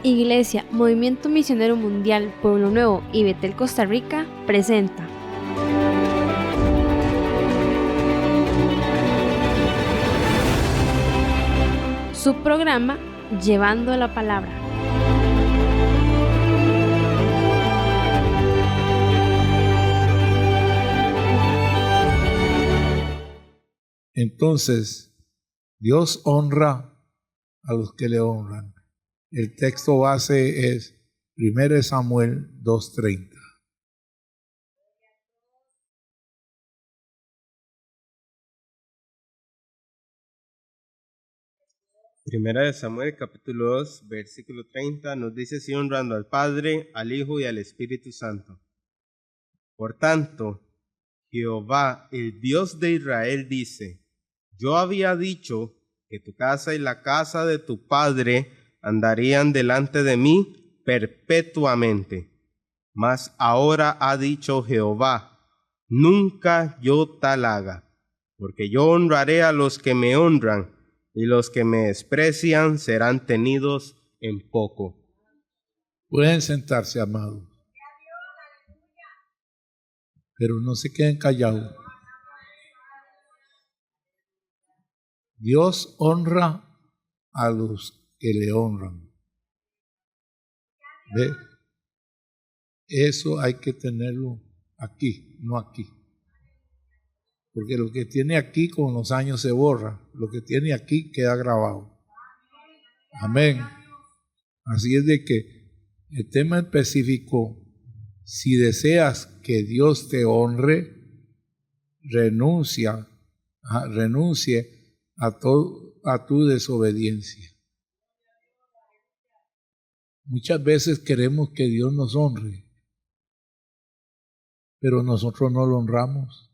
Iglesia Movimiento Misionero Mundial Pueblo Nuevo y Betel Costa Rica presenta su programa Llevando la Palabra. Entonces, Dios honra a los que le honran. El texto base es 1 Samuel 2:30. Primera de Samuel, capítulo 2, versículo 30, nos dice así: honrando al Padre, al Hijo y al Espíritu Santo. Por tanto, Jehová, el Dios de Israel, dice: yo había dicho que tu casa y la casa de tu padre andarían delante de mí perpetuamente. Mas ahora ha dicho Jehová: nunca yo tal haga, porque yo honraré a los que me honran, y los que me desprecian serán tenidos en poco. Pueden sentarse, amados, pero no se queden callados. Dios honra a los que le honran. ¿Ve? Eso hay que tenerlo aquí, no aquí. Porque lo que tiene aquí con los años se borra. Lo que tiene aquí queda grabado. Amén. Así es de que el tema específico, si deseas que Dios te honre, renuncie a tu desobediencia. Muchas veces queremos que Dios nos honre, pero nosotros no lo honramos,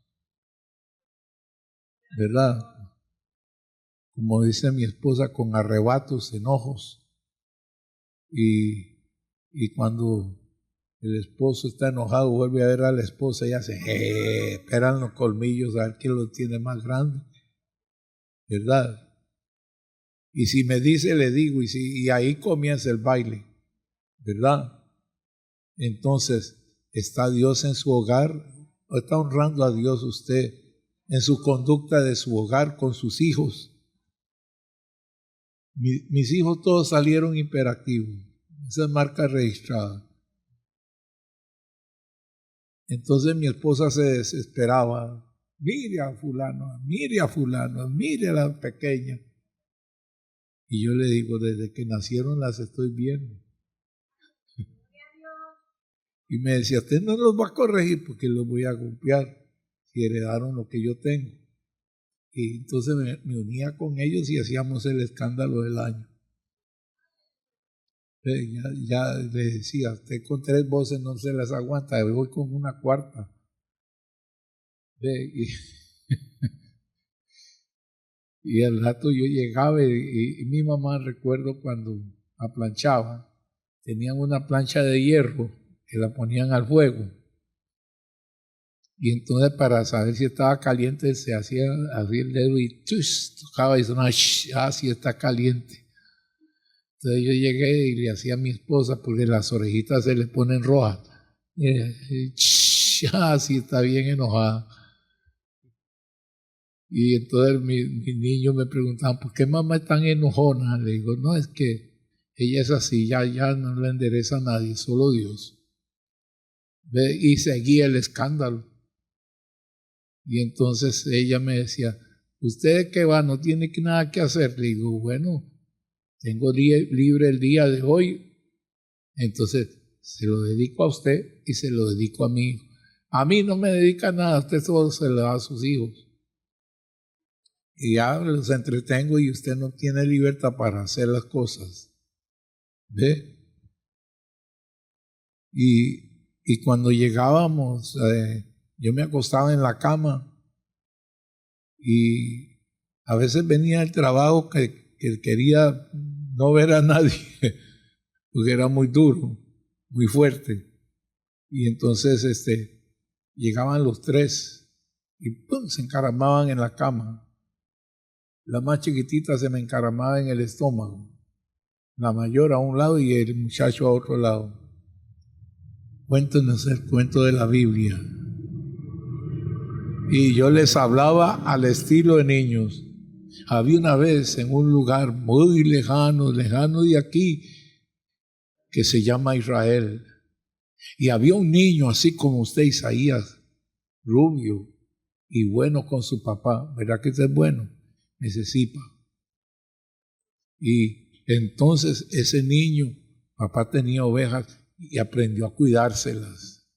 ¿verdad? Como dice mi esposa, con arrebatos, enojos. Y cuando el esposo está enojado, vuelve a ver a la esposa y hace, esperan los colmillos a ver quién lo tiene más grande, ¿verdad? Y si me dice, le digo, y ahí comienza el baile, ¿verdad? Entonces, ¿está Dios en su hogar? ¿O está honrando a Dios usted en su conducta de su hogar con sus hijos? Mis hijos todos salieron hiperactivos. Esa es marca registrada. Entonces mi esposa se desesperaba. Mire a fulano, mire a la pequeña. Y yo le digo, desde que nacieron las estoy viendo. Y me decía, usted no los va a corregir porque los voy a golpear si heredaron lo que yo tengo. Y entonces me unía con ellos y hacíamos el escándalo del año. Ya le decía, usted con 3 voces no se las aguanta, yo voy con una cuarta. Y al rato yo llegaba y mi mamá, recuerdo cuando aplanchaba, tenían una plancha de hierro que la ponían al fuego. Y entonces para saber si estaba caliente se hacía así el dedo y tocaba y sonaba, sí está caliente. Entonces yo llegué y le hacía a mi esposa porque las orejitas se le ponen rojas. Sí está bien enojada. Y entonces mis niños me preguntaban, ¿por qué mamá es tan enojona? Le digo, no, es que ella es así, ya no le endereza a nadie, solo Dios. ¿Ve? Y seguía el escándalo. Y entonces ella me decía, ¿usted qué va? ¿No tiene nada que hacer? Le digo, bueno, tengo libre el día de hoy, entonces se lo dedico a usted y se lo dedico a mi hijo. A mí no me dedica nada, usted solo se lo da a sus hijos. Y ya los entretengo y usted no tiene libertad para hacer las cosas. ¿Ve? Y cuando llegábamos, yo me acostaba en la cama y a veces venía el trabajo que quería no ver a nadie porque era muy duro, muy fuerte. Y entonces llegaban los 3 y ¡pum!, se encaramaban en la cama. La más chiquitita se me encaramaba en el estómago. la mayor a un lado y el muchacho a otro lado. Cuéntenos el cuento de la Biblia. Y yo les hablaba al estilo de niños. Había una vez en un lugar muy lejano de aquí, que se llama Israel. Y había un niño así como usted, Isaías, rubio y bueno con su papá. ¿Verdad que usted es bueno? Necesita. Y entonces ese niño, papá tenía ovejas y aprendió a cuidárselas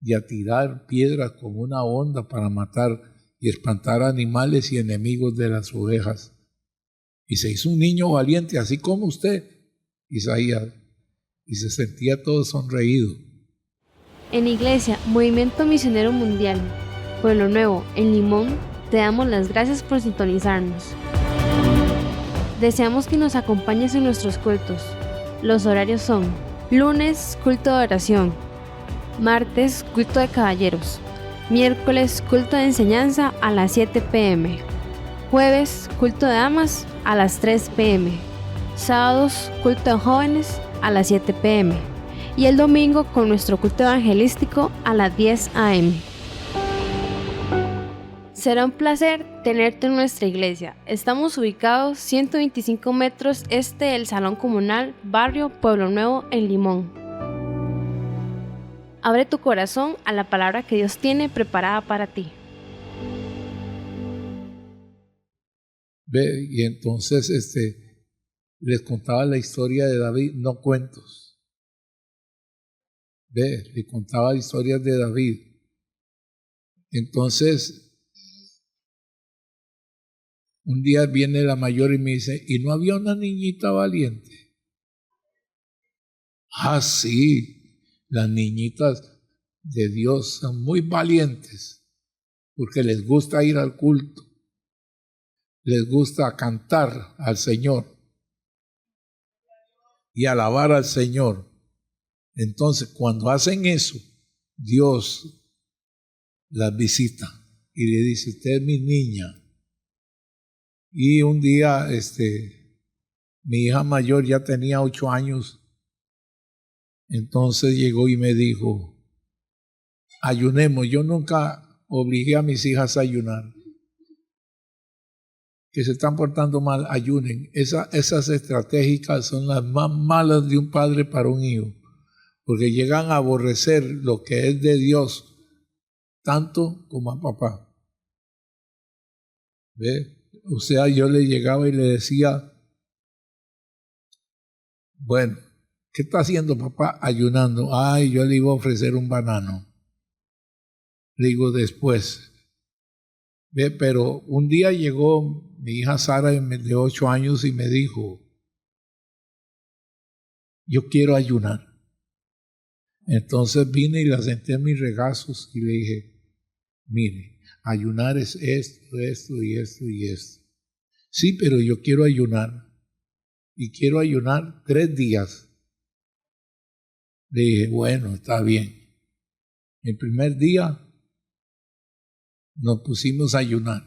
y a tirar piedras como una onda para matar y espantar animales y enemigos de las ovejas. Y se hizo un niño valiente, así como usted, Isaías, y se sentía todo sonreído. En Iglesia Movimiento Misionero Mundial, Pueblo Nuevo, en Limón, te damos las gracias por sintonizarnos. Deseamos que nos acompañes en nuestros cultos. Los horarios son: lunes, culto de oración; martes, culto de caballeros; miércoles, culto de enseñanza a las 7 p.m; jueves, culto de damas a las 3 p.m; sábados, culto de jóvenes a las 7 p.m. y el domingo con nuestro culto evangelístico a las 10 a.m. Será un placer tenerte en nuestra iglesia. Estamos ubicados 125 metros este del Salón Comunal, Barrio Pueblo Nuevo, en Limón. Abre tu corazón a la palabra que Dios tiene preparada para ti. Ve, y entonces les contaba la historia de David, no cuentos. Ve, le contaba historias de David. Entonces, un día viene la mayor y me dice, ¿y no había una niñita valiente? Ah, sí, las niñitas de Dios son muy valientes porque les gusta ir al culto, les gusta cantar al Señor y alabar al Señor. Entonces, cuando hacen eso, Dios las visita y le dice, usted es mi niña. Y un día, mi hija mayor ya tenía 8 años, entonces llegó y me dijo, ayunemos. Yo nunca obligué a mis hijas a ayunar. Que se están portando mal, ayunen. Esas estratégicas son las más malas de un padre para un hijo, porque llegan a aborrecer lo que es de Dios, tanto como a papá. ¿Ve? O sea, yo le llegaba y le decía, bueno, ¿qué está haciendo papá? Ayunando. Ay, yo le iba a ofrecer un banano. Le digo después. ¿Ve? Pero un día llegó mi hija Sara de 8 años y me dijo, yo quiero ayunar. Entonces vine y la senté en mis regazos y le dije, mire, ayunar es esto, esto y esto y esto. Sí, pero yo quiero ayunar. Y quiero ayunar 3 días. Le dije, bueno, está bien. El primer día nos pusimos a ayunar.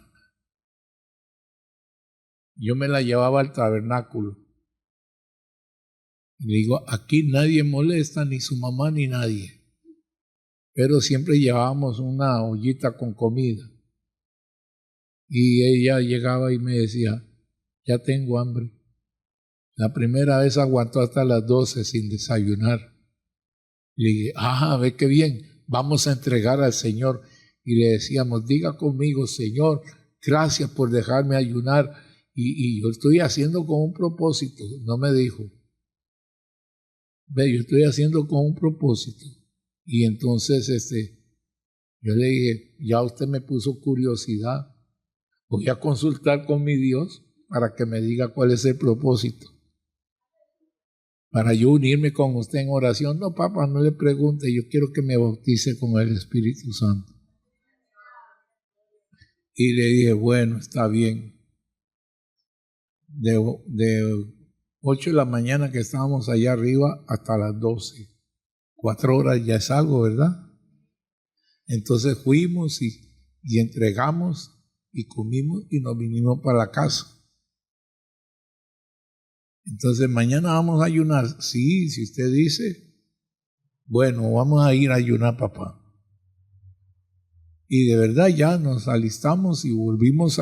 Yo me la llevaba al tabernáculo. Y le digo, aquí nadie molesta, ni su mamá ni nadie. Pero siempre llevábamos una ollita con comida. Y ella llegaba y me decía, ya tengo hambre. La primera vez aguantó hasta las 12 sin desayunar. Le dije, ve qué bien, vamos a entregar al Señor. Y le decíamos, diga conmigo, Señor, gracias por dejarme ayunar. Y yo estoy haciendo con un propósito. No me dijo. Ve, yo estoy haciendo con un propósito. Y entonces yo le dije, ya usted me puso curiosidad. Voy a consultar con mi Dios para que me diga cuál es el propósito. Para yo unirme con usted en oración. No, papá, no le pregunte, yo quiero que me bautice con el Espíritu Santo. Y le dije, bueno, está bien. De 8 de la mañana que estábamos allá arriba hasta las 12. 4 horas ya es algo, ¿verdad? Entonces fuimos y entregamos y comimos y nos vinimos para la casa. Entonces mañana vamos a ayunar. Sí, si usted dice, bueno, vamos a ir a ayunar, papá. Y de verdad ya nos alistamos y volvimos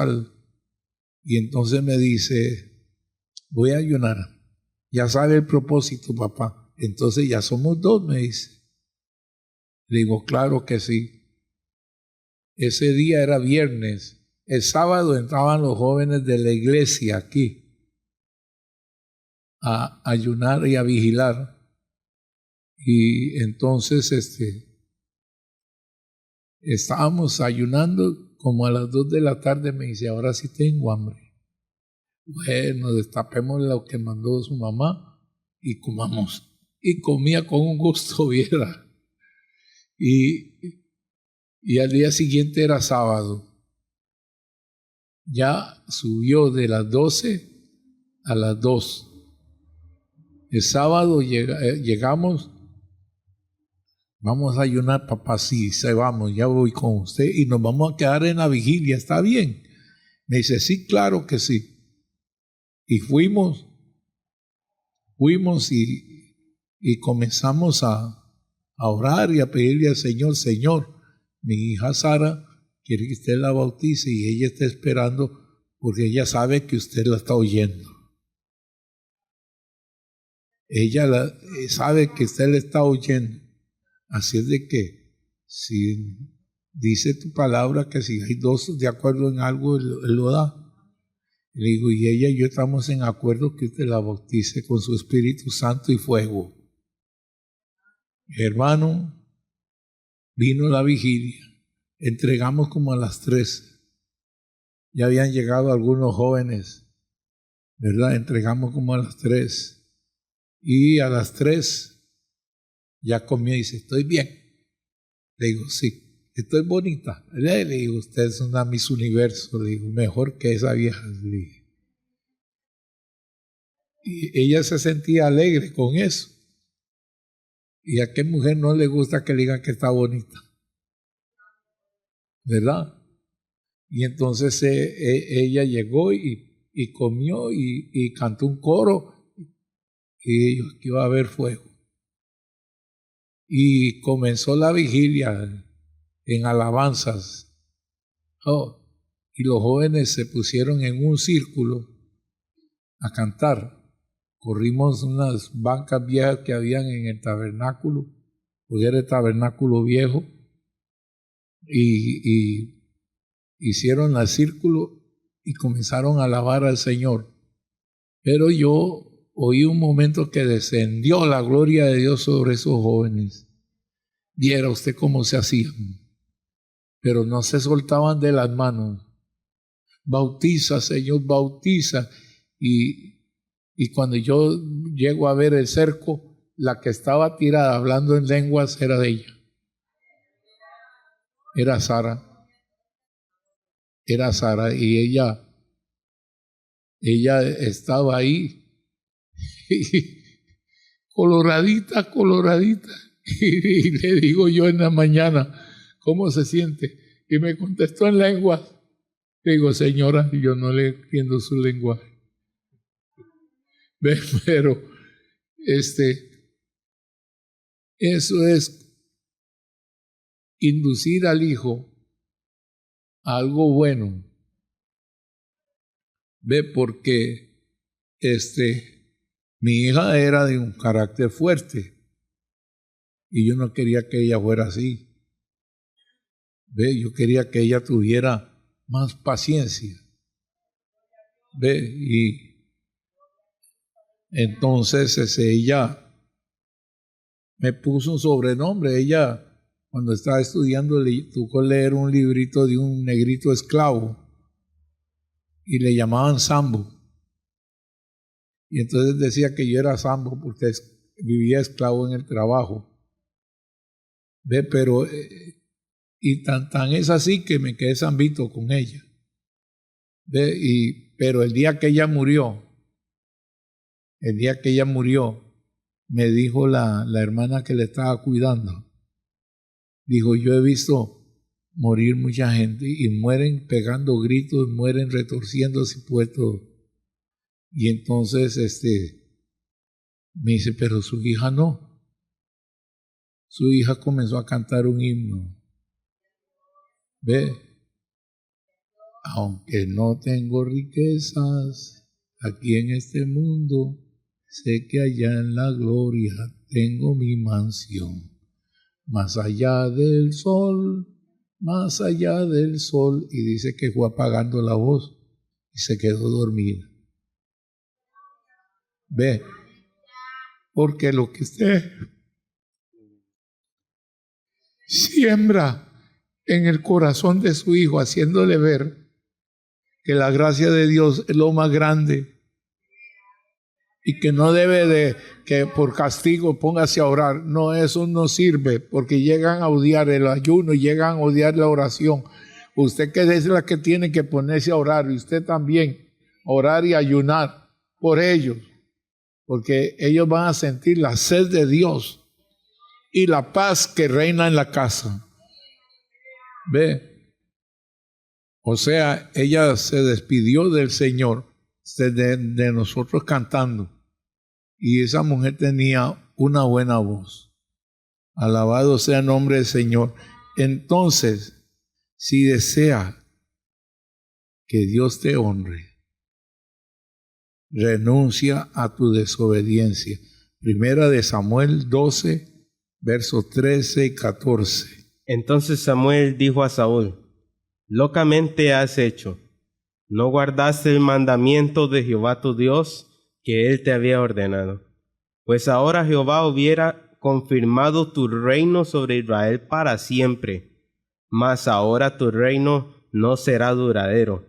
y entonces me dice, voy a ayunar. Ya sabe el propósito, papá. Entonces ya somos dos, me dice. Le digo, claro que sí. Ese día era viernes. El sábado entraban los jóvenes de la iglesia aquí a ayunar y a vigilar. Y entonces estábamos ayunando como a las 2 de la tarde. Me dice, ahora sí tengo hambre. Bueno, destapemos lo que mandó su mamá y comamos. Y comía con un gusto, viera. Y al día siguiente era sábado. Ya subió de las 12 a las 2. El sábado llegamos. Vamos a ayunar, papá, sí, vamos, ya voy con usted y nos vamos a quedar en la vigilia, ¿está bien? Me dice, sí, claro que sí. Y fuimos y comenzamos a orar y a pedirle al Señor, Señor, mi hija Sara quiere que usted la bautice y ella está esperando porque ella sabe que usted la está oyendo. Ella sabe que usted la está oyendo. Así es de que si dice tu palabra que si hay dos de acuerdo en algo, Él lo da. Le digo, y ella y yo estamos en acuerdo que usted la bautice con su Espíritu Santo y fuego. Hermano, vino la vigilia. Entregamos como a las 3. Ya habían llegado algunos jóvenes, ¿verdad? Entregamos como a las 3. Y a las 3 ya comió y dice, ¿estoy bien? Le digo, sí, estoy bonita. Le digo, usted es una Miss Universo. Le digo, mejor que esa vieja. Le dije. Y ella se sentía alegre con eso. ¿Y a qué mujer no le gusta que le digan que está bonita? ¿Verdad? Y entonces ella llegó y comió y cantó un coro y dijo que iba a haber fuego. Y comenzó la vigilia en alabanzas. Y los jóvenes se pusieron en un círculo a cantar. Corrimos unas bancas viejas que habían en el tabernáculo, porque era el tabernáculo viejo, y hicieron el círculo y comenzaron a alabar al Señor. Pero yo oí un momento que descendió la gloria de Dios sobre esos jóvenes. Viera usted cómo se hacían, pero no se soltaban de las manos. Bautiza, Señor, bautiza. Y cuando yo llego a ver el cerco, la que estaba tirada hablando en lenguas era de ella. Era Sara. Era Sara y ella estaba ahí coloradita. Y le digo yo en la mañana, ¿cómo se siente? Y me contestó en lenguas. Le digo, señora, yo no le entiendo su lenguaje. Pero eso es inducir al hijo a algo bueno. Ve, porque mi hija era de un carácter fuerte y yo no quería que ella fuera así. Ve, yo quería que ella tuviera más paciencia. Ve, y entonces ella me puso un sobrenombre. Ella, cuando estaba estudiando, le tocó leer un librito de un negrito esclavo y le llamaban Sambo. Y entonces decía que yo era Sambo porque vivía esclavo en el trabajo. Ve, pero y tan es así que me quedé zambito con ella. Ve, pero el día que ella murió, me dijo la hermana que le estaba cuidando, dijo, yo he visto morir mucha gente y mueren pegando gritos, mueren retorciéndose puestos. Y entonces Me dice, pero su hija no. Su hija comenzó a cantar un himno. Ve, aunque no tengo riquezas aquí en este mundo, sé que allá en la gloria tengo mi mansión. Más allá del sol, más allá del sol. Y dice que fue apagando la voz y se quedó dormida. Ve, porque lo que usted siembra en el corazón de su hijo, haciéndole ver que la gracia de Dios es lo más grande y que no debe de que por castigo póngase a orar. No, eso no sirve, porque llegan a odiar el ayuno, llegan a odiar la oración. Usted que es la que tiene que ponerse a orar, y usted también, orar y ayunar por ellos, porque ellos van a sentir la sed de Dios y la paz que reina en la casa. Ve, o sea, ella se despidió del Señor, de nosotros cantando, y esa mujer tenía una buena voz. Alabado sea el nombre del Señor. Entonces, si desea que Dios te honre, renuncia a tu desobediencia. Primera de Samuel 12, versos 13 y 14. Entonces Samuel dijo a Saúl: locamente has hecho. No guardaste el mandamiento de Jehová tu Dios, que él te había ordenado. Pues ahora Jehová hubiera confirmado tu reino sobre Israel para siempre. Mas ahora tu reino no será duradero.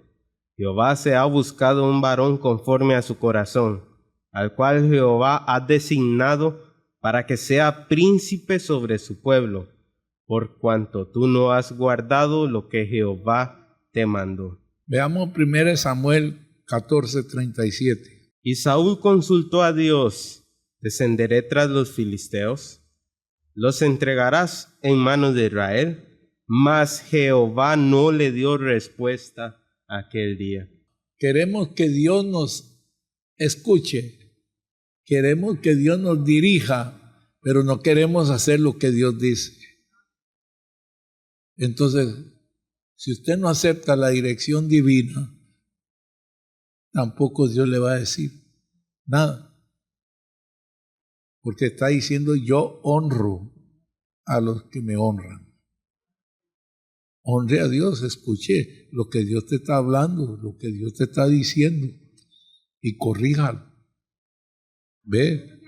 Jehová se ha buscado un varón conforme a su corazón, al cual Jehová ha designado para que sea príncipe sobre su pueblo, por cuanto tú no has guardado lo que Jehová te mandó. Veamos 1 Samuel 14:37. Y Saúl consultó a Dios: ¿descenderé tras los filisteos? ¿Los entregarás en manos de Israel? Mas Jehová no le dio respuesta aquel día. Queremos que Dios nos escuche, queremos que Dios nos dirija, pero no queremos hacer lo que Dios dice. Entonces, si usted no acepta la dirección divina, tampoco Dios le va a decir nada. Porque está diciendo: yo honro a los que me honran. Honre a Dios, escuche lo que Dios te está hablando, lo que Dios te está diciendo, y corríjalo. Ve,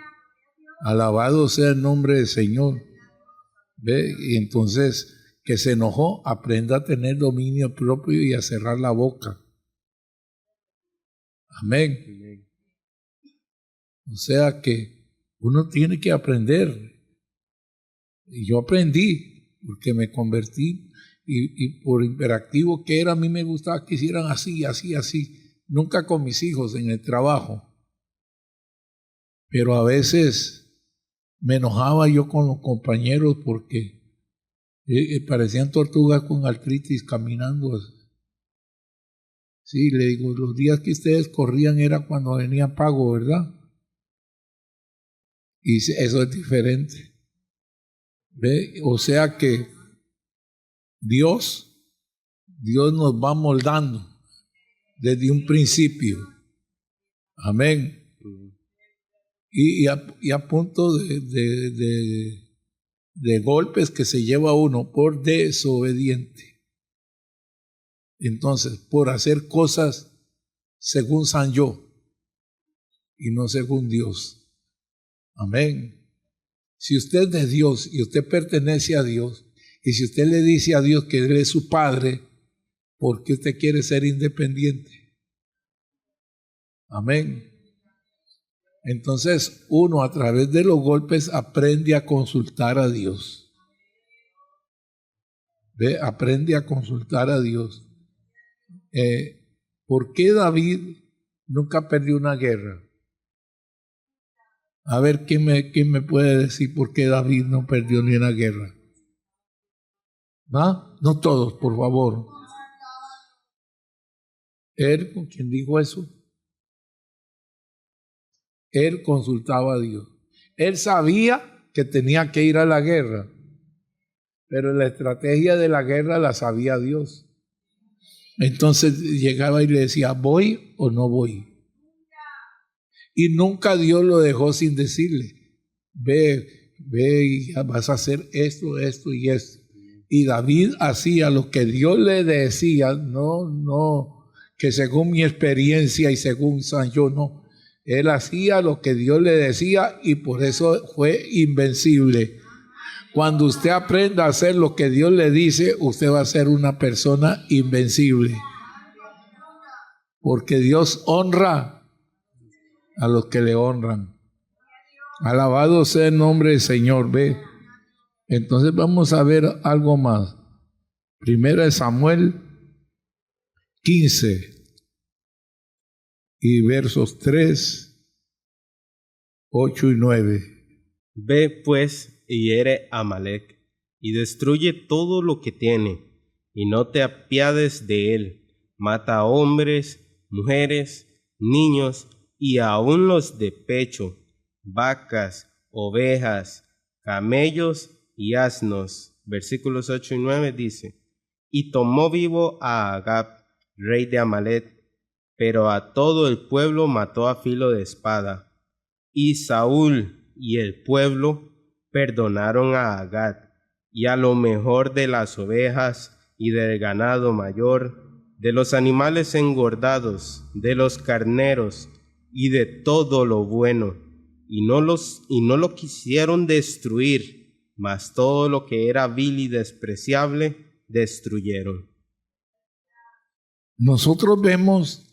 alabado sea el nombre del Señor. Ve, y entonces, que se enojó, aprenda a tener dominio propio y a cerrar la boca. Amén. O sea que uno tiene que aprender. Y yo aprendí, porque me convertí, y por imperativo que era, a mí me gustaba que hicieran así, así, así. Nunca con mis hijos en el trabajo. Pero a veces me enojaba yo con los compañeros porque parecían tortugas con artritis caminando. Sí, le digo, los días que ustedes corrían era cuando venía pago, ¿verdad? Y eso es diferente. ¿Ve? O sea que Dios nos va moldando desde un principio. Amén. Y a punto de golpes que se lleva uno por desobediente. Entonces, por hacer cosas según San yo y no según Dios. Amén. Si usted es de Dios y usted pertenece a Dios, y si usted le dice a Dios que Él es su Padre, ¿por qué usted quiere ser independiente? Amén. Entonces uno, a través de los golpes, aprende a consultar a Dios. ¿Ve? Aprende a consultar a Dios. ¿Por qué David nunca perdió una guerra? A ver, ¿quién me puede decir por qué David no perdió ni una guerra? ¿Ah? No todos, por favor. ¿Él con quién dijo eso? él consultaba a Dios. Él sabía que tenía que ir a la guerra, pero la estrategia de la guerra la sabía Dios. Entonces llegaba y le decía, ¿voy o no voy? Y nunca Dios lo dejó sin decirle, ve y vas a hacer esto, esto y esto. Y David hacía lo que Dios le decía, no, que según mi experiencia y según San yo, no. Él hacía lo que Dios le decía y por eso fue invencible. Cuando usted aprenda a hacer lo que Dios le dice, usted va a ser una persona invencible. Porque Dios honra a los que le honran. Alabado sea el nombre del Señor. Ve. Entonces vamos a ver algo más. Primera de Samuel 15 y versos 3, 8 y 9. Ve pues y hiere a Amalec, y destruye todo lo que tiene, y no te apiades de él. Mata a hombres, mujeres, niños, y aun los de pecho, vacas, ovejas, camellos y asnos. Versículos 8 y 9 dice, y tomó vivo a Agag, rey de Amalec, pero a todo el pueblo mató a filo de espada. Y Saúl y el pueblo perdonaron a Agag, y a lo mejor de las ovejas y del ganado mayor, de los animales engordados, de los carneros, y de todo lo bueno, y no lo quisieron destruir, mas todo lo que era vil y despreciable destruyeron. Nosotros vemos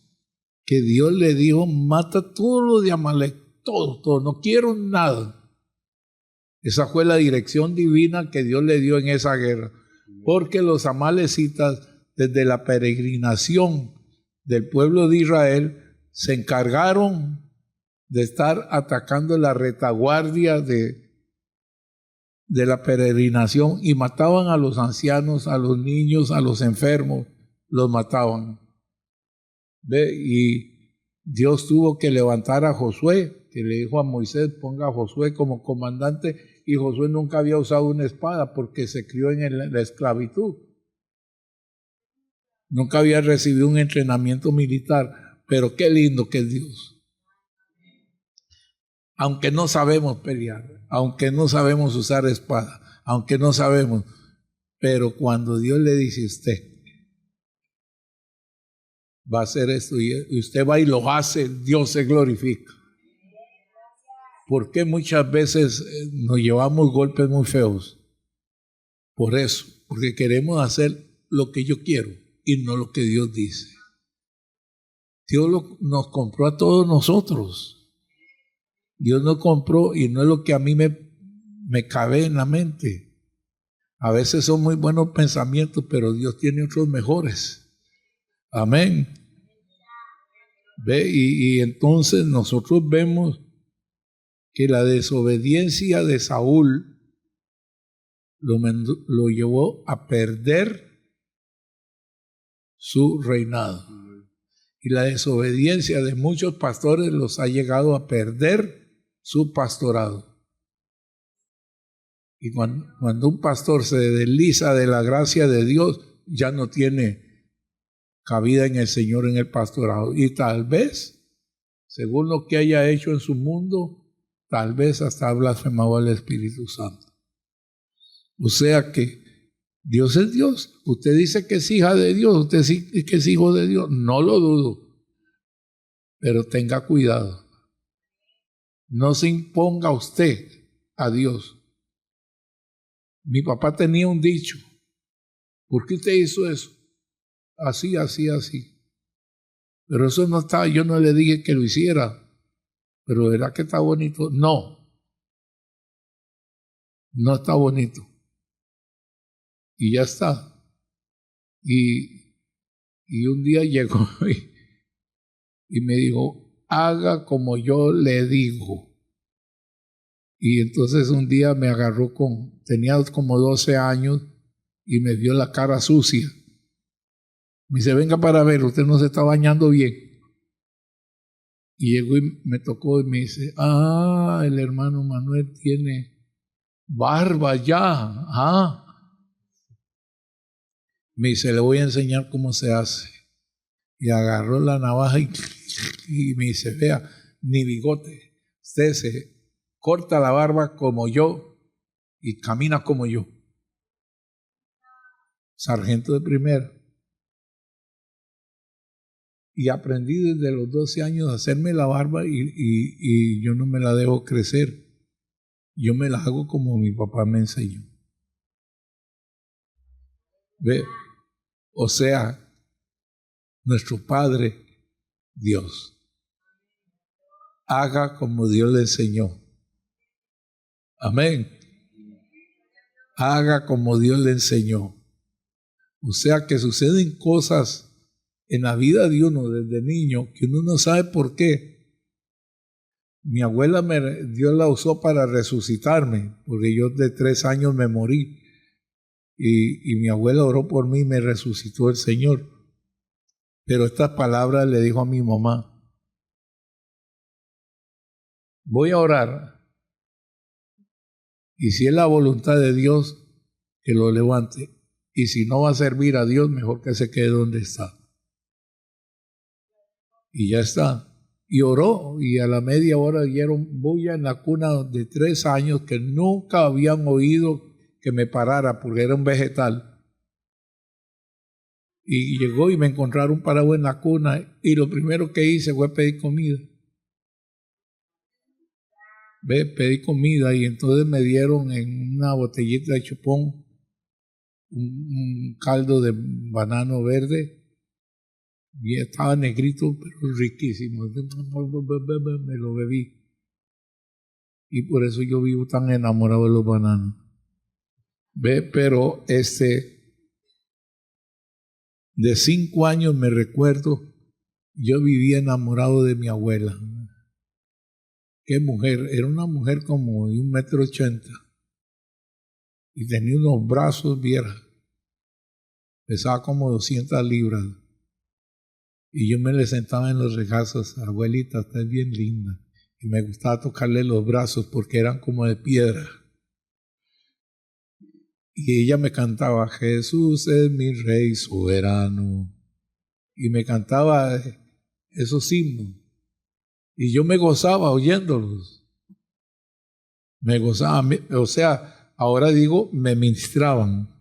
que Dios le dijo, mata todo lo de Amalec, todo, no quiero nada. Esa fue la dirección divina que Dios le dio en esa guerra, porque los amalecitas, desde la peregrinación del pueblo de Israel, se encargaron de estar atacando la retaguardia de la peregrinación y mataban a los ancianos, a los niños, a los enfermos, los mataban. ¿Ve? Y Dios tuvo que levantar a Josué, que le dijo a Moisés, ponga a Josué como comandante, y Josué nunca había usado una espada porque se crió en la esclavitud. Nunca había recibido un entrenamiento militar, pero qué lindo que es Dios. Aunque no sabemos pelear, aunque no sabemos usar espada, aunque no sabemos, pero cuando Dios le dice a usted, va a hacer esto y usted va y lo hace, Dios se glorifica. ¿Por qué muchas veces nos llevamos golpes muy feos? Por eso, porque queremos hacer lo que yo quiero y no lo que Dios dice. Dios nos compró a todos nosotros. Dios nos compró y no es lo que a mí me cabe en la mente. A veces son muy buenos pensamientos, pero Dios tiene otros mejores. Amén. ¿Ve? Y entonces nosotros vemos que la desobediencia de Saúl lo llevó a perder su reinado. Y la desobediencia de muchos pastores los ha llegado a perder su pastorado. Y cuando un pastor se desliza de la gracia de Dios, ya no tiene cabida en el Señor, en el pastorado. Y tal vez, según lo que haya hecho en su mundo, tal vez hasta ha blasfemado al Espíritu Santo. O sea que Dios es Dios. Usted dice que es hija de Dios, usted dice que es hijo de Dios. No lo dudo. Pero tenga cuidado. No se imponga usted a Dios. Mi papá tenía un dicho. ¿Por qué usted hizo eso? Así, así, así. Pero eso no estaba, yo no le dije que lo hiciera. Pero ¿verdad que está bonito? No. No está bonito. Y ya está. Y un día llegó y me dijo, haga como yo le digo. Y entonces un día me agarró tenía como 12 años y me vio la cara sucia. Me dice, venga para ver, usted no se está bañando bien. Y llegó y me tocó y me dice, el hermano Manuel tiene barba ya. Me dice, le voy a enseñar cómo se hace. Y agarró la navaja y me dice, vea, ni bigote. Usted se corta la barba como yo y camina como yo. Sargento de primera. Y aprendí desde los 12 años a hacerme la barba y yo no me la dejo crecer. Yo me la hago como mi papá me enseñó. ¿Ve? O sea, nuestro Padre, Dios, haga como Dios le enseñó. Amén. Haga como Dios le enseñó. O sea que suceden cosas en la vida de uno desde niño que uno no sabe por qué. Mi abuela, Dios la usó para resucitarme, porque yo de 3 años me morí. Y mi abuela oró por mí y me resucitó el Señor. Pero estas palabras le dijo a mi mamá, voy a orar. Y si es la voluntad de Dios, que lo levante. Y si no va a servir a Dios, mejor que se quede donde está. Y ya está. Y oró, y a la media hora oyeron bulla en la cuna de 3 años que nunca habían oído que me parara porque era un vegetal. Y llegó y me encontraron parado en la cuna y lo primero que hice fue pedir comida. Pedí comida y entonces me dieron en una botellita de chupón un caldo de banano verde. Y estaba negrito, pero riquísimo. Me lo bebí. Y por eso yo vivo tan enamorado de los bananos. Pero de 5 años me recuerdo, yo vivía enamorado de mi abuela. Qué mujer, era una mujer como de 1,80 m. Y tenía unos brazos viejas. Pesaba como 200 libras. Y yo me le sentaba en los regazos, abuelita, usted es bien linda. Y me gustaba tocarle los brazos porque eran como de piedra. Y ella me cantaba, Jesús es mi rey soberano. Y me cantaba esos himnos. Y yo me gozaba oyéndolos. Me gozaba, o sea, ahora digo, me ministraban.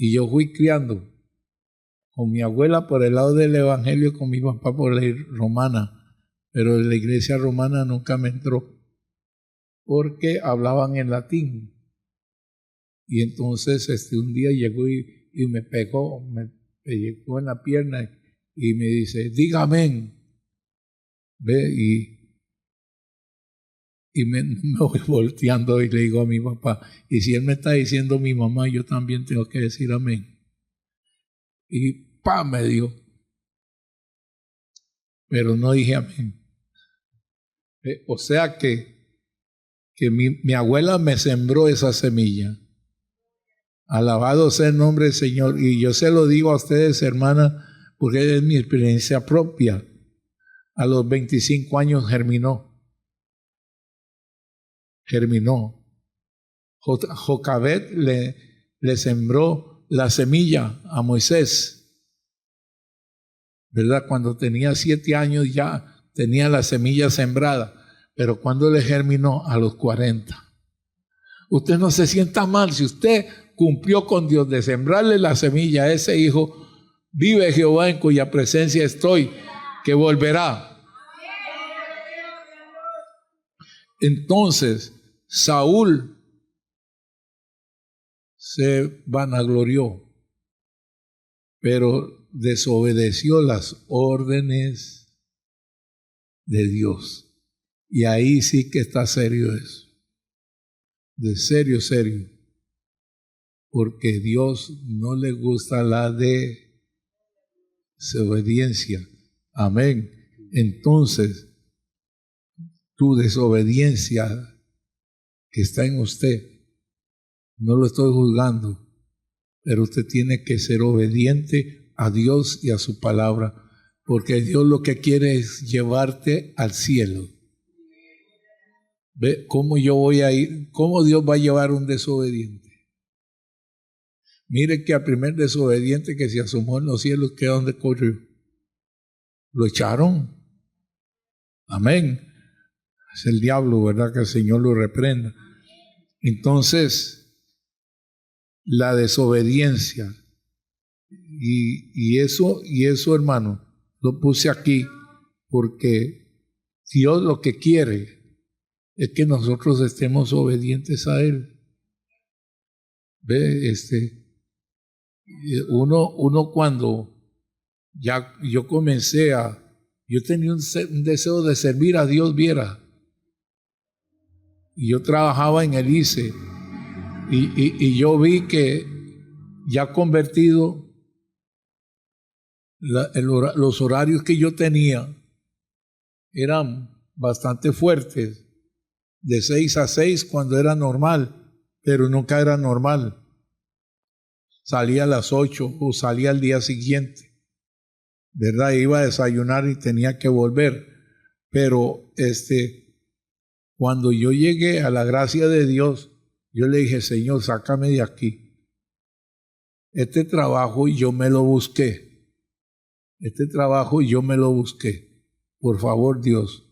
Y yo fui criando con mi abuela por el lado del evangelio, con mi papá por la romana, pero la iglesia romana nunca me entró porque hablaban en latín. Y entonces un día llegó y me pegó en la pierna y me dice, diga amén. Y me voy volteando y le digo a mi papá, y si él me está diciendo mi mamá, yo también tengo que decir amén. Y me dio. Pero no dije amén. O sea que mi abuela me sembró esa semilla. Alabado sea el nombre del Señor. Y yo se lo digo a ustedes, hermana, porque es mi experiencia propia. A los 25 años germinó. Jocabet le sembró la semilla a Moisés. ¿Verdad? Cuando tenía 7 años ya tenía la semilla sembrada. Pero cuando le germinó, a los 40. Usted no se sienta mal si usted cumplió con Dios de sembrarle la semilla a ese hijo. Vive Jehová en cuya presencia estoy, que volverá. Entonces Saúl se vanaglorió, pero desobedeció las órdenes de Dios. Y ahí sí que está serio eso. De serio. Porque Dios no le gusta la desobediencia. Amén. Entonces, tu desobediencia que está en usted, no lo estoy juzgando, pero usted tiene que ser obediente a Dios y a su palabra, porque Dios lo que quiere es llevarte al cielo. ¿Ve cómo yo voy a ir? ¿Cómo Dios va a llevar a un desobediente? Mire que al primer desobediente que se asomó en los cielos, ¿qué dónde corrió? Lo echaron. Amén. Es el diablo, ¿verdad? Que el Señor lo reprenda. Entonces, la desobediencia y eso, hermano, lo puse aquí porque Dios lo que quiere es que nosotros estemos obedientes a Él. Ve, uno cuando ya yo yo tenía un deseo de servir a Dios, viera. Y yo trabajaba en el ICE y yo vi que ya convertido los horarios que yo tenía eran bastante fuertes, de 6 a 6 cuando era normal, pero nunca era normal. Salía a las 8 o salía al día siguiente, ¿verdad? Iba a desayunar y tenía que volver. Pero cuando yo llegué a la gracia de Dios, yo le dije, Señor, sácame de aquí. Este trabajo yo me lo busqué. Por favor, Dios,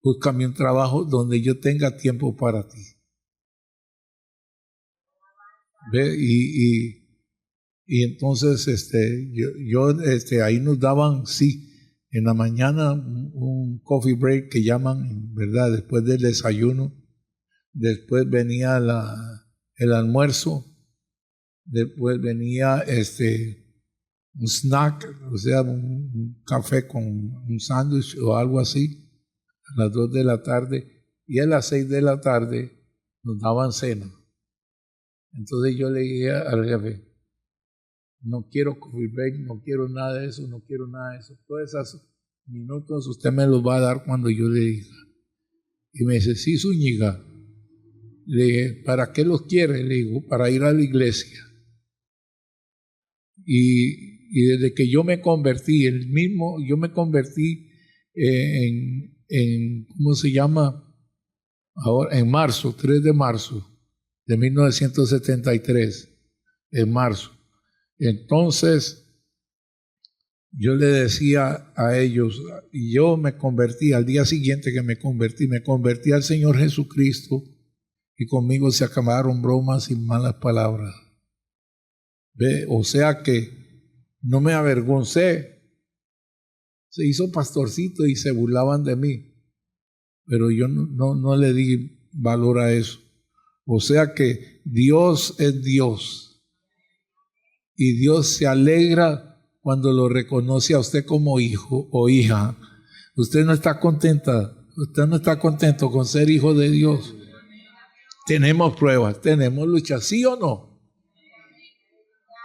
búscame un trabajo donde yo tenga tiempo para ti. ¿Ve? Y entonces ahí nos daban, en la mañana un coffee break que llaman, ¿verdad? Después del desayuno, después venía el almuerzo, después venía un snack, o sea, un café con un sándwich o algo así, a las 2 de la tarde, y a las 6 de la tarde nos daban cena. Entonces yo le dije al jefe, no quiero coffee break, no quiero nada de eso. Todos esos minutos usted me los va a dar cuando yo le diga. Y me dice, sí, Zúñiga. Le dije, ¿para qué los quiere? Le digo, para ir a la iglesia. Y desde que yo me convertí, en ¿cómo se llama? Ahora, en marzo, 3 de marzo de 1973, en marzo. Entonces, yo le decía a ellos, y yo me convertí, al día siguiente que me convertí al Señor Jesucristo, y conmigo se acabaron bromas y malas palabras. ¿Ve? O sea que no me avergoncé. Se hizo pastorcito y se burlaban de mí, pero yo no le di valor a eso. O sea que Dios es Dios. Y Dios se alegra cuando lo reconoce a usted como hijo o hija. Usted no está contento con ser hijo de Dios. Tenemos pruebas, tenemos luchas, ¿sí o no?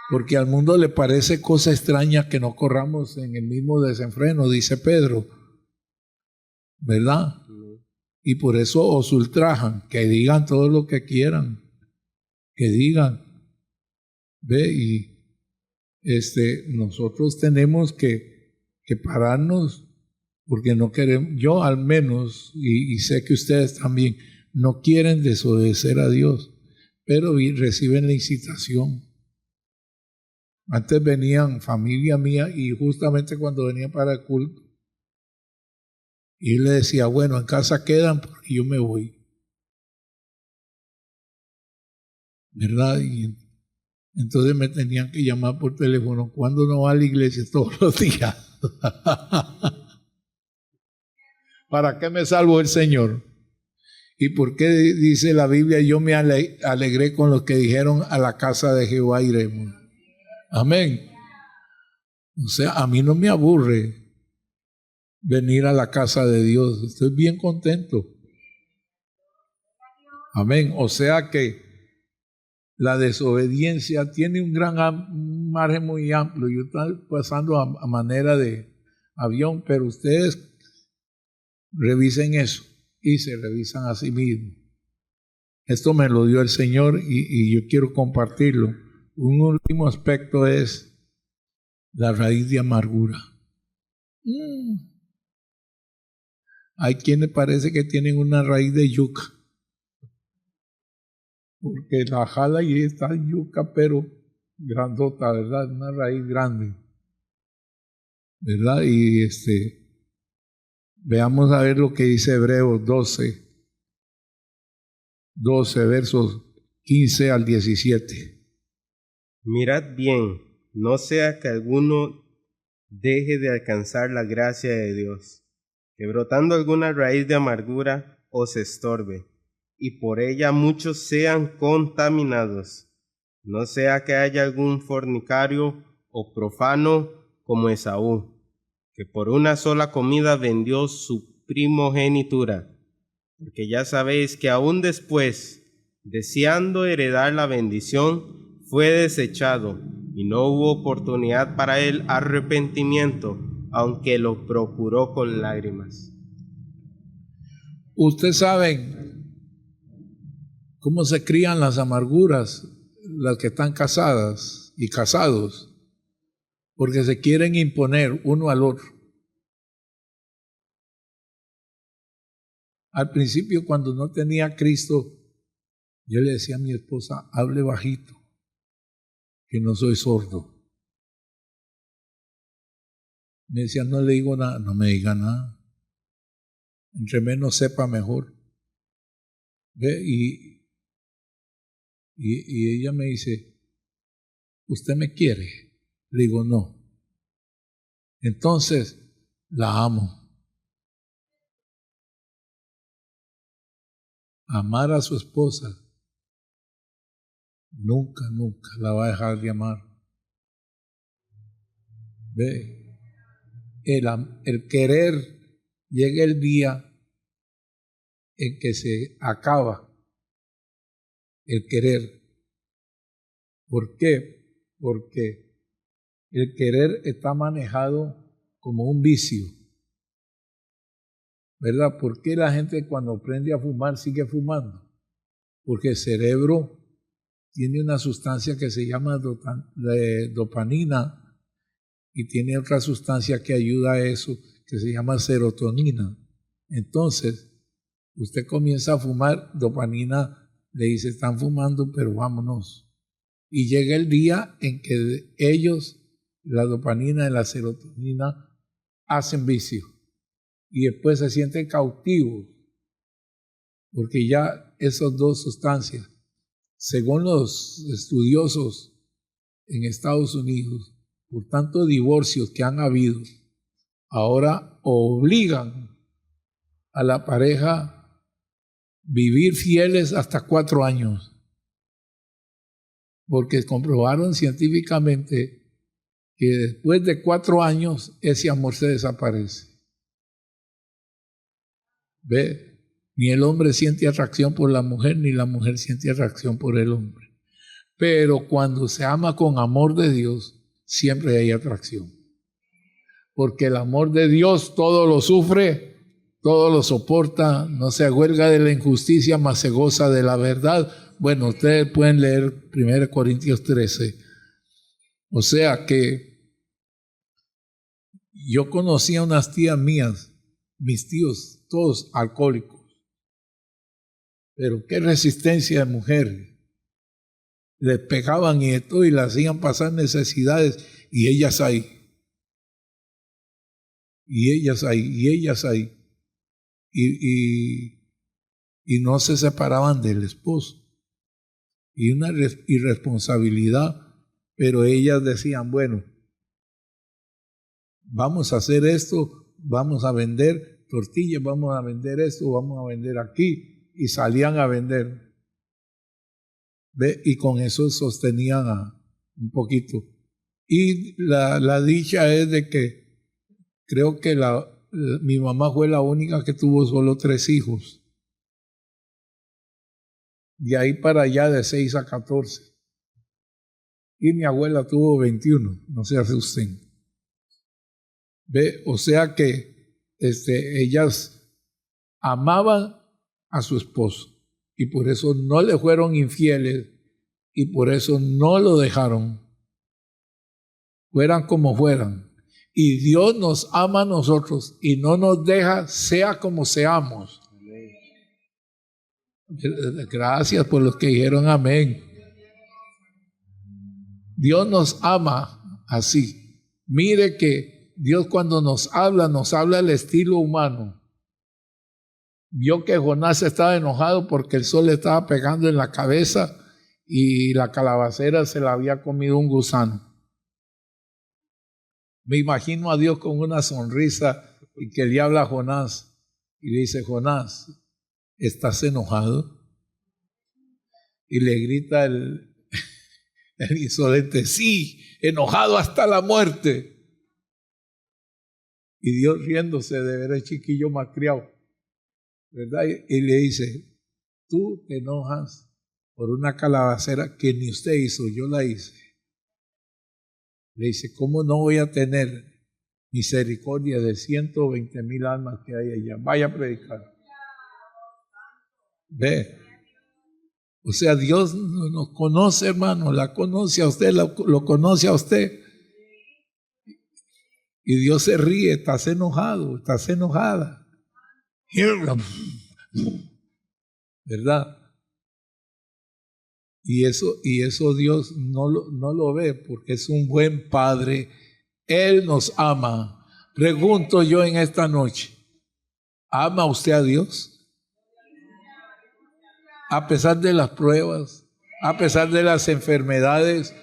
Porque al mundo le parece cosa extraña que no corramos en el mismo desenfreno, dice Pedro, ¿verdad? Y por eso os ultrajan, que digan todo lo que quieran, que digan. Ve, y nosotros tenemos que pararnos, porque no queremos, yo al menos, y sé que ustedes también, no quieren desobedecer a Dios, pero reciben la incitación. Antes venían familia mía y justamente cuando venía para el culto, y le decía, bueno, en casa quedan porque yo me voy. ¿Verdad? Y entonces me tenían que llamar por teléfono. ¿Cuándo no va a la iglesia? Todos los días. ¿Para qué me salvó el Señor? ¿Y por qué dice la Biblia, yo me alegré con los que dijeron, a la casa de Jehová iremos? Amén. O sea, a mí no me aburre venir a la casa de Dios. Estoy bien contento. Amén. O sea que la desobediencia tiene un margen muy amplio. Yo estoy pasando a manera de avión, pero ustedes revisen eso y se revisan a sí mismos. Esto me lo dio el Señor y yo quiero compartirlo. Un último aspecto es la raíz de amargura. Hay quienes parece que tienen una raíz de yuca, porque la jala y está yuca, pero grandota, ¿verdad? Una raíz grande, ¿verdad? Y veamos a ver lo que dice Hebreos 12, versos 15 al 17. Mirad bien, no sea que alguno deje de alcanzar la gracia de Dios, que brotando alguna raíz de amargura os estorbe, y por ella muchos sean contaminados. No sea que haya algún fornicario o profano como Esaú, que por una sola comida vendió su primogenitura, porque ya sabéis que aún después, deseando heredar la bendición, fue desechado, y no hubo oportunidad para él arrepentimiento, aunque lo procuró con lágrimas. Ustedes saben cómo se crían las amarguras, las que están casadas y casados, porque se quieren imponer uno al otro. Al principio, cuando no tenía a Cristo, yo le decía a mi esposa, hable bajito, que no soy sordo. Me decía, no le digo nada, no me diga nada. Entre menos sepa, mejor. ¿Ve? Y ella me dice, ¿usted me quiere? Le digo, no. Entonces, la amo. Amar a su esposa, nunca la va a dejar de amar. ¿Ve? El querer, llega el día en que se acaba el querer. ¿Por qué? Porque el querer está manejado como un vicio, ¿verdad? ¿Por qué la gente cuando aprende a fumar sigue fumando? Porque el cerebro tiene una sustancia que se llama dopamina y tiene otra sustancia que ayuda a eso que se llama serotonina. Entonces, usted comienza a fumar, dopamina le dice, están fumando, pero vámonos. Y llega el día en que ellos, la dopamina y la serotonina, hacen vicio. Y después se sienten cautivos, porque ya esas dos sustancias, según los estudiosos en Estados Unidos, por tantos divorcios que han habido, ahora obligan a la pareja vivir fieles hasta 4 años, porque comprobaron científicamente que después de 4 años ese amor se desaparece. ¿Ve? Ni el hombre siente atracción por la mujer, ni la mujer siente atracción por el hombre. Pero cuando se ama con amor de Dios, siempre hay atracción. Porque el amor de Dios todo lo sufre, todo lo soporta, no se ahuelga de la injusticia, mas se goza de la verdad. Bueno, ustedes pueden leer 1 Corintios 13. O sea que yo conocí a unas tías mías, mis tíos, todos alcohólicos. Pero qué resistencia de mujer. Les pegaban y de todo y las hacían pasar necesidades y ellas ahí. Y ellas ahí, y ellas ahí. Y no se separaban del esposo. Y una irresponsabilidad, pero ellas decían, bueno, vamos a hacer esto, vamos a vender tortillas, vamos a vender esto, vamos a vender aquí, y salían a vender. ¿Ve? Y con eso sostenían un poquito. Y la dicha es de que creo que mi mamá fue la única que tuvo solo 3 hijos. De ahí para allá de 6 a 14. Y mi abuela tuvo 21, no se asusten. ¿Ve? O sea que ellas amaban a su esposo y por eso no le fueron infieles y por eso no lo dejaron. Fueran como fueran. Y Dios nos ama a nosotros y no nos deja, sea como seamos. Gracias por los que dijeron amén. Dios nos ama así. Mire que Dios cuando nos habla al estilo humano. Vio que Jonás estaba enojado porque el sol le estaba pegando en la cabeza y la calabacera se la había comido un gusano. Me imagino a Dios con una sonrisa y que le habla a Jonás y le dice: Jonás, ¿estás enojado? Y le grita el insolente: sí, enojado hasta la muerte. Y Dios riéndose de ver el chiquillo malcriado, ¿verdad? Y le dice: tú te enojas por una calabacera que ni usted hizo, yo la hice. Le dice: ¿cómo no voy a tener misericordia de 120,000 almas que hay allá? Vaya a predicar. Ve. O sea, Dios nos conoce, hermano, la conoce a usted, lo conoce a usted. Y Dios se ríe: estás enojado, estás enojada. ¿Verdad? Y eso Dios no lo ve porque es un buen Padre. Él nos ama. Pregunto yo en esta noche: ¿ama usted a Dios? A pesar de las pruebas, a pesar de las enfermedades,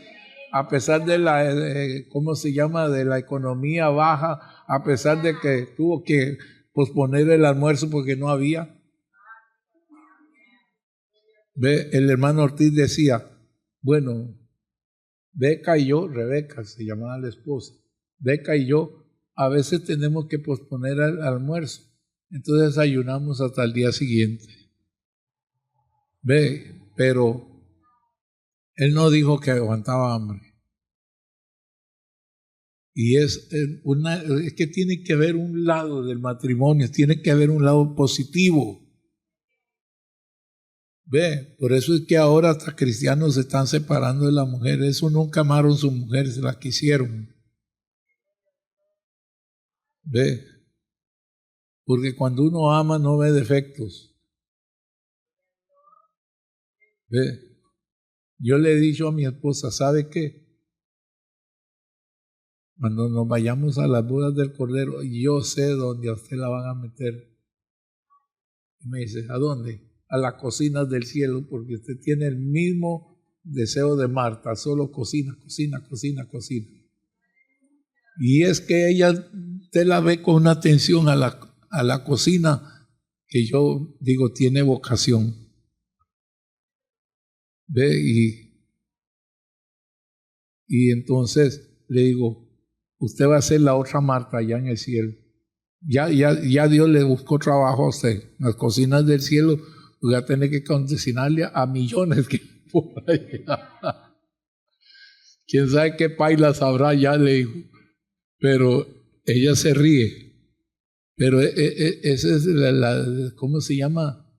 a pesar de de la economía baja, a pesar de que tuvo que posponer el almuerzo porque no había. Ve, el hermano Ortiz decía: bueno, Beca y yo, Rebeca se llamaba la esposa, Beca y yo a veces tenemos que posponer el almuerzo, entonces ayunamos hasta el día siguiente. Ve, pero él no dijo que aguantaba hambre. Y es que tiene que haber un lado del matrimonio, tiene que haber un lado positivo. Ve, por eso es que ahora hasta cristianos se están separando de la mujer. Eso nunca amaron a su mujer, se la quisieron. Ve, porque cuando uno ama no ve defectos. Ve, yo le he dicho a mi esposa: ¿sabe qué? Cuando nos vayamos a las bodas del Cordero, yo sé dónde a usted la van a meter. Y me dice: ¿a dónde? A las cocinas del cielo, porque usted tiene el mismo deseo de Marta, solo cocina, cocina, cocina, cocina. Y es que ella, usted la ve con una atención a la cocina, que yo digo, tiene vocación. Ve, y entonces le digo: usted va a ser la otra Marta allá en el cielo. Ya Dios le buscó trabajo a usted. Las cocinas del cielo voy a tener que cocinarle a millones que por allá. Quién sabe qué paila sabrá ya, le digo. Pero ella se ríe. Pero ese es ¿cómo se llama?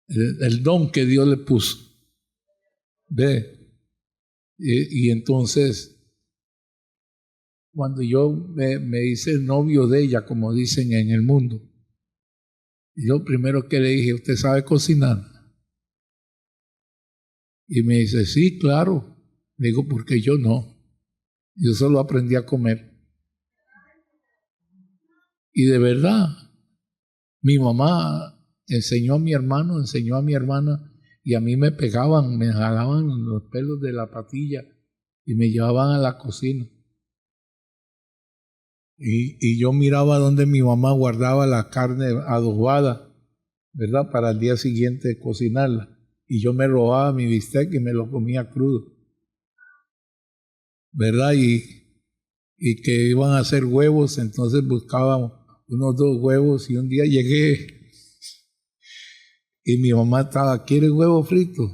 El don que Dios le puso. ¿Ve? Y entonces, cuando yo me hice novio de ella, como dicen en el mundo, yo primero que le dije: ¿usted sabe cocinar? Y me dice: sí, claro. Le digo: porque yo no. Yo solo aprendí a comer. Y de verdad, mi mamá enseñó a mi hermano, enseñó a mi hermana, y a mí me pegaban, me jalaban los pelos de la patilla y me llevaban a la cocina. Y yo miraba donde mi mamá guardaba la carne adobada, ¿verdad? Para el día siguiente cocinarla. Y yo me robaba mi bistec y me lo comía crudo, ¿verdad? Y que iban a hacer huevos, entonces buscábamos unos 2 huevos, y un día llegué y mi mamá estaba: ¿quiere huevo frito?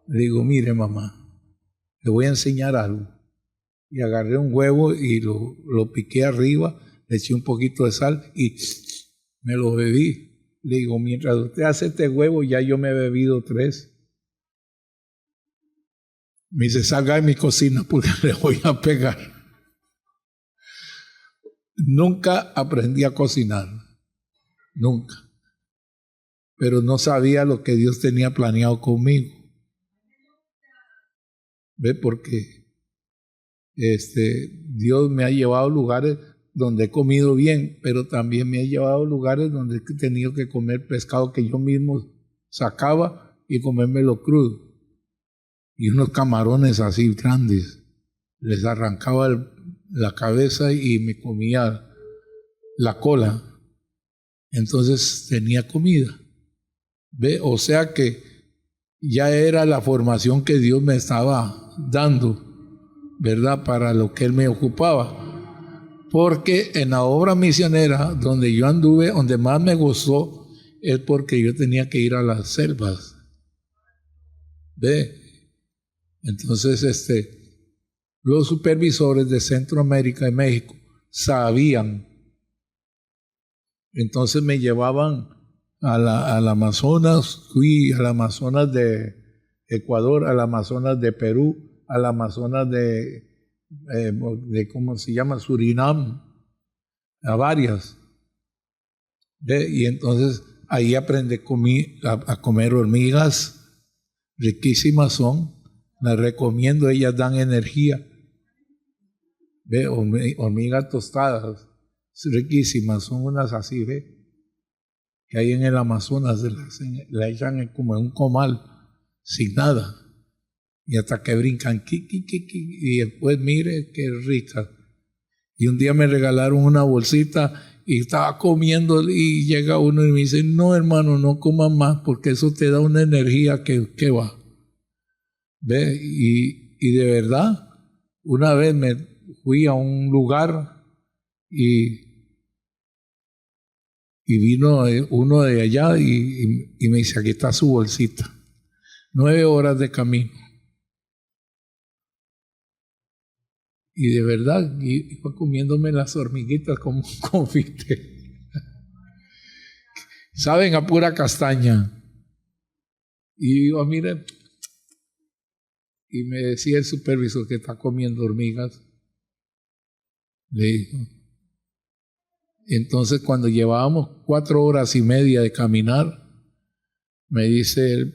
Le digo: mire, mamá, le voy a enseñar algo. Y agarré un huevo y lo piqué arriba, le eché un poquito de sal y me lo bebí. Le digo: mientras usted hace este huevo, ya yo me he bebido 3. Me dice, salga de mi cocina porque le voy a pegar. Nunca aprendí a cocinar, nunca. Pero no sabía lo que Dios tenía planeado conmigo. ¿Ve? Porque Dios me ha llevado a lugares donde he comido bien, pero también me ha llevado a lugares donde he tenido que comer pescado que yo mismo sacaba y comérmelo crudo. Y unos camarones así grandes, les arrancaba la cabeza y me comía la cola. Entonces tenía comida. ¿Ve? O sea que ya era la formación que Dios me estaba dando, ¿verdad? Para lo que Él me ocupaba. Porque en la obra misionera donde yo anduve, donde más me gustó, es porque yo tenía que ir a las selvas. ¿Ve? Entonces, los supervisores de Centroamérica y México sabían. Entonces me llevaban al Amazonas, fui al Amazonas de Ecuador, al Amazonas de Perú, al Amazonas de ¿cómo se llama? Surinam, a varias. Y entonces ahí aprendí a comer hormigas, riquísimas son, las recomiendo, ellas dan energía. ¿Ve? Hormigas tostadas, riquísimas, son unas así, ¿ve? Que hay en el Amazonas, la echan como en un comal, sin nada, y hasta que brincan, y después mire qué rica. Y un día me regalaron una bolsita y estaba comiendo y llega uno y me dice, no hermano, no comas más porque eso te da una energía que va. ¿Ve? Y de verdad, una vez me fui a un lugar y vino uno de allá y me dice, aquí está su bolsita. 9 horas de camino. Y de verdad, iba comiéndome las hormiguitas como un confite. Saben, a pura castaña. Y yo, mire, y me decía el supervisor que está comiendo hormigas. Le dijo. Entonces, cuando llevábamos 4 horas y media de caminar, me dice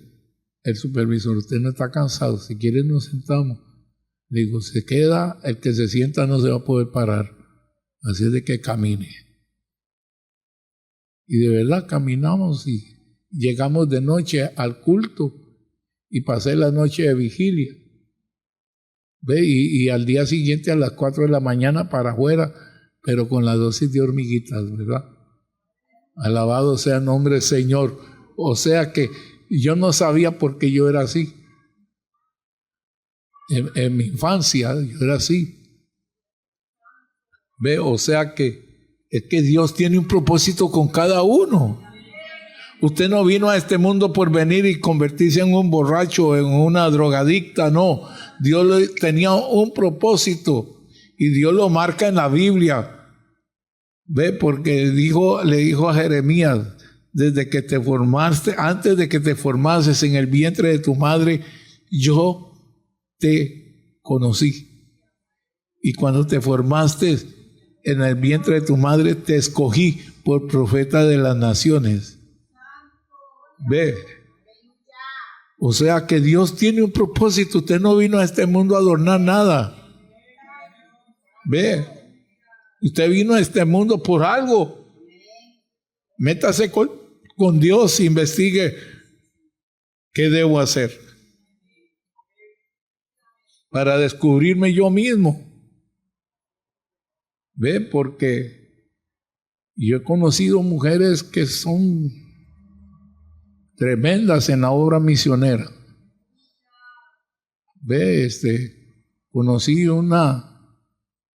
el supervisor, usted no está cansado, si quiere nos sentamos. Le digo, se queda, el que se sienta no se va a poder parar, así es de que camine. Y de verdad caminamos y llegamos de noche al culto y pasé la noche de vigilia. ¿Ve? Y al día siguiente a las 4 de la mañana para afuera, pero con la dosis de hormiguitas, ¿verdad? Alabado sea el nombre del Señor. O sea que yo no sabía por qué yo era así. En mi infancia yo era así. ¿Ve? O sea que es que Dios tiene un propósito con cada uno. Usted no vino a este mundo por venir y convertirse en un borracho, en una drogadicta, no. Dios tenía un propósito y Dios lo marca en la Biblia. ¿Ve? Porque le dijo a Jeremías, desde que te formaste, antes de que te formases en el vientre de tu madre, yo te conocí. Y cuando te formaste en el vientre de tu madre, te escogí por profeta de las naciones. Ve. O sea que Dios tiene un propósito. Usted no vino a este mundo a adornar nada. Ve. Usted vino a este mundo por algo. Métase con Dios, investigue qué debo hacer para descubrirme yo mismo. Ve, porque yo he conocido mujeres que son tremendas en la obra misionera. Ve, conocí una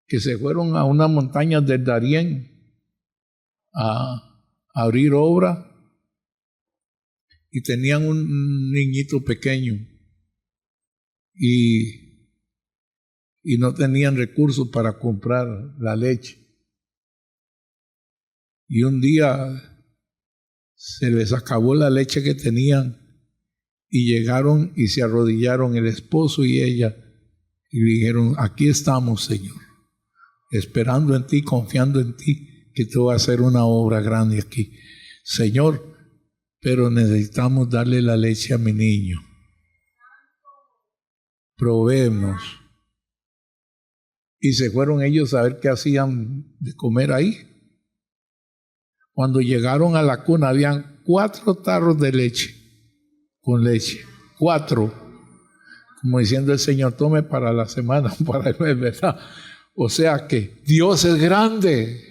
que se fueron a unas montañas del Darién a abrir obra y tenían un niñito pequeño y no tenían recursos para comprar la leche. Y un día se les acabó la leche que tenían Y llegaron y se arrodillaron el esposo y ella y dijeron, aquí estamos, Señor, esperando en ti, confiando en ti, que tú vas a hacer una obra grande aquí. Señor, pero necesitamos darle la leche a mi niño. Provéenos. Y se fueron ellos a ver qué hacían de comer ahí. Cuando llegaron a la cuna, habían 4 tarros de leche, con leche, 4, como diciendo el Señor, tome para la semana, para el mes, ¿verdad? O sea que Dios es grande.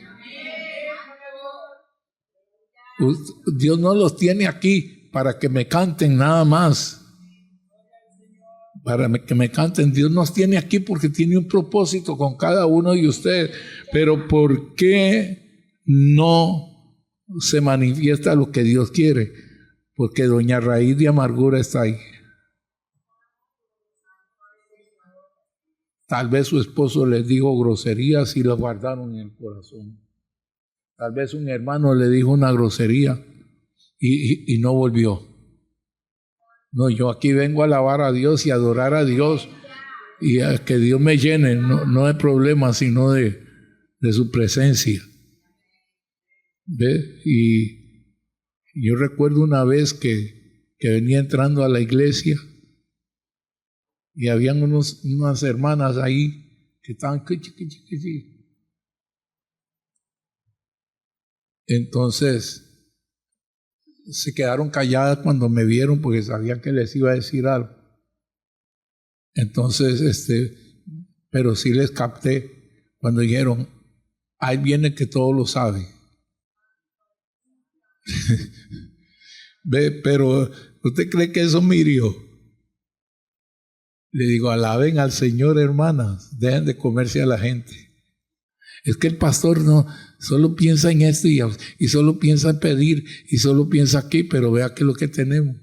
Dios no los tiene aquí para que me canten nada más. Para que me canten. Dios nos tiene aquí porque tiene un propósito con cada uno de ustedes. Pero ¿por qué no se manifiesta lo que Dios quiere? Porque doña Raíz de Amargura está ahí. Tal vez su esposo les dijo groserías y las guardaron en el corazón. Tal vez un hermano le dijo una grosería y no volvió. No, yo aquí vengo a alabar a Dios y adorar a Dios y a que Dios me llene, no de problemas, sino de su presencia. ¿Ve? Y yo recuerdo una vez que venía entrando a la iglesia y habían unas hermanas ahí que estaban Entonces se quedaron calladas cuando me vieron porque sabían que les iba a decir algo. Entonces, pero sí les capté cuando dijeron, ahí viene que todo lo sabe. Ve, pero ¿usted cree que eso me hirió? Le digo, alaben al Señor, hermanas, dejen de comerse a la gente. Es que el pastor no solo piensa en esto y solo piensa en pedir y solo piensa aquí, pero vea que es lo que tenemos.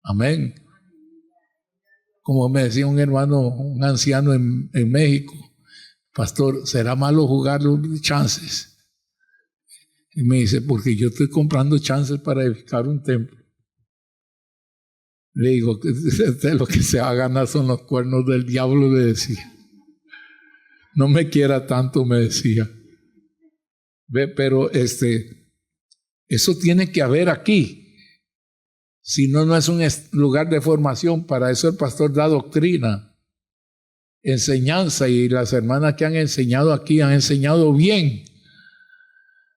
Amén. Como me decía un hermano, un anciano en México, pastor, ¿será malo jugar los chances? Y me dice, porque yo estoy comprando chances para edificar un templo. Le digo, lo que se va a ganar son los cuernos del diablo, le decía. No me quiera tanto, me decía. Ve, pero eso tiene que haber aquí. Si no, no es un lugar de formación. Para eso el pastor da doctrina, enseñanza, y las hermanas que han enseñado aquí han enseñado bien.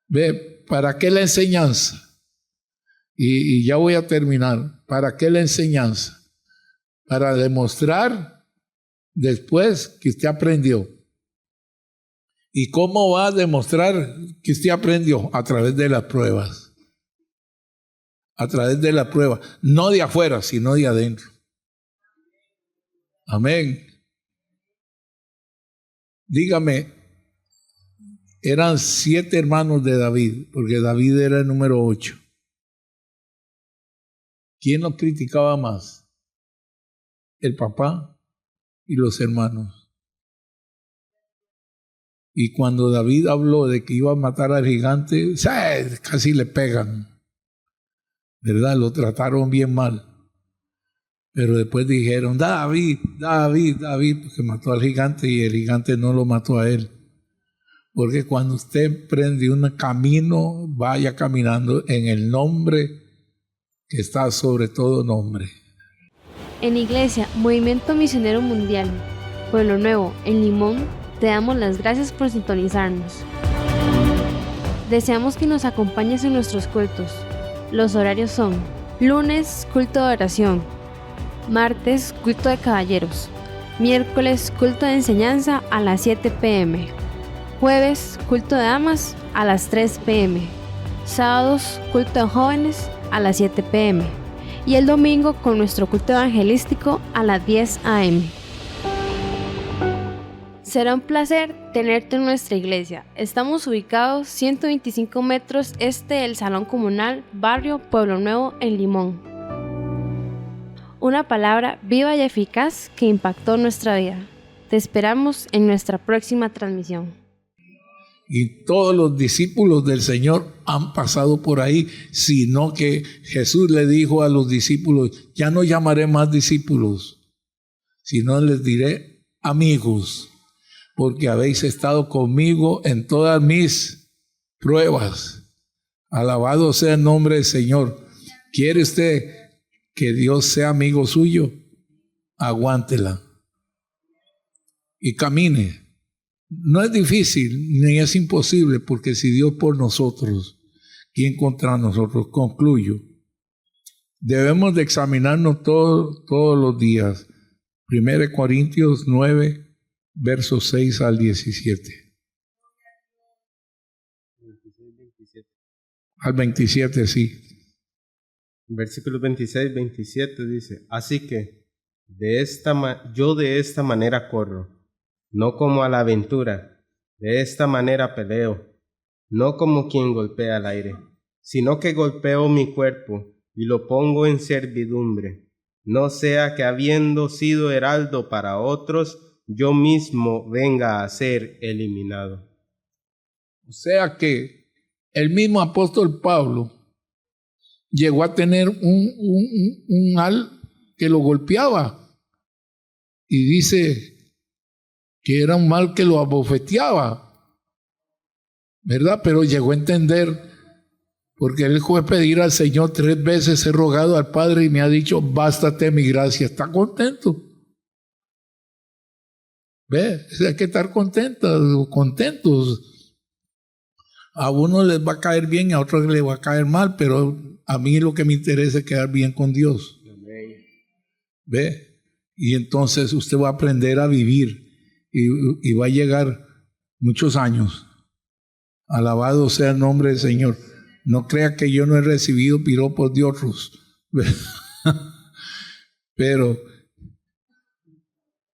Ve, ¿para qué la enseñanza? Y ya voy a terminar. ¿Para qué la enseñanza? Para demostrar después que usted aprendió. ¿Y cómo va a demostrar que usted aprendió? A través de las pruebas. A través de la prueba. No de afuera, sino de adentro. Amén. Dígame, eran 7 hermanos de David, porque David era el número 8. ¿Quién los criticaba más? El papá y los hermanos. Y cuando David habló de que iba a matar al gigante, casi le pegan, ¿verdad? Lo trataron bien mal. Pero después dijeron, David, porque mató al gigante y el gigante no lo mató a él. Porque cuando usted prende un camino, vaya caminando en el nombre que está sobre todo nombre. En Iglesia Movimiento Misionero Mundial, Pueblo Nuevo, en Limón, te damos las gracias por sintonizarnos. Deseamos que nos acompañes en nuestros cultos. Los horarios son: lunes, culto de oración; martes, culto de caballeros; miércoles, culto de enseñanza a las 7 p.m; jueves, culto de damas a las 3 p.m; sábados, culto de jóvenes a las 7 p.m. y el domingo con nuestro culto evangelístico a las 10 a.m. Será un placer tenerte en nuestra iglesia. Estamos ubicados 125 metros este del Salón Comunal, Barrio Pueblo Nuevo, en Limón. Una palabra viva y eficaz que impactó nuestra vida. Te esperamos en nuestra próxima transmisión. Y todos los discípulos del Señor han pasado por ahí, sino que Jesús le dijo a los discípulos, ya no llamaré más discípulos, sino les diré amigos, porque habéis estado conmigo en todas mis pruebas. Alabado sea el nombre del Señor. ¿Quiere usted que Dios sea amigo suyo? Aguántela y camine. No es difícil ni es imposible, porque si Dios por nosotros, ¿quién contra nosotros? Concluyo. Debemos de examinarnos todos los días. 1 Corintios 9, versos 6 al 17. 26, 27. Al 27, sí. Versículos 26, 27 dice, así que yo de esta manera corro, no como a la aventura, de esta manera peleo, no como quien golpea al aire, sino que golpeo mi cuerpo y lo pongo en servidumbre, no sea que habiendo sido heraldo para otros, yo mismo venga a ser eliminado. O sea que el mismo apóstol Pablo llegó a tener un mal que lo golpeaba, y dice que era un mal que lo abofeteaba, ¿verdad? Pero llegó a entender, porque él fue a pedir al Señor 3 veces, he rogado al Padre y me ha dicho, bástate mi gracia. Está contento. ¿Ve? Hay que estar contentos. A uno les va a caer bien y a otros les va a caer mal, pero a mí lo que me interesa es quedar bien con Dios. Amén. ¿Ve? Y entonces usted va a aprender a vivir y va a llegar muchos años. Alabado sea el nombre del Señor. No crea que yo no he recibido piropos de otros. Pero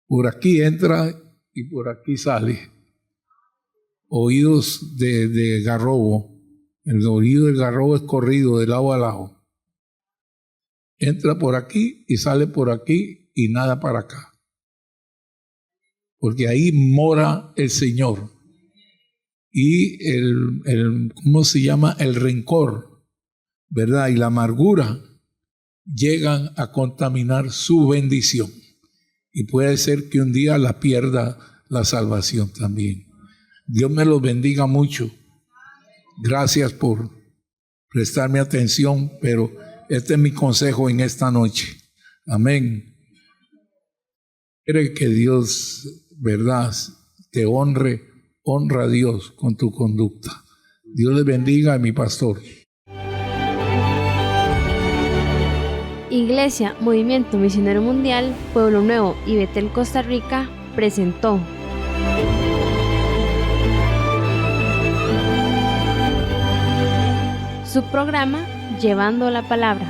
por aquí entra y por aquí sale. Oídos de garrobo. El oído del garrobo es corrido de lado a lado. Entra por aquí y sale por aquí y nada para acá. Porque ahí mora el Señor. Y ¿cómo se llama? El rencor, ¿verdad? Y la amargura llegan a contaminar su bendición. Y puede ser que un día la pierda la salvación también. Dios me los bendiga mucho. Gracias por prestarme atención, pero este es mi consejo en esta noche. Amén. Quiere que Dios, ¿verdad?, te honre. Honra a Dios con tu conducta. Dios les bendiga a mi pastor. Iglesia Movimiento Misionero Mundial, Pueblo Nuevo y Betel, Costa Rica, presentó su programa Llevando la Palabra.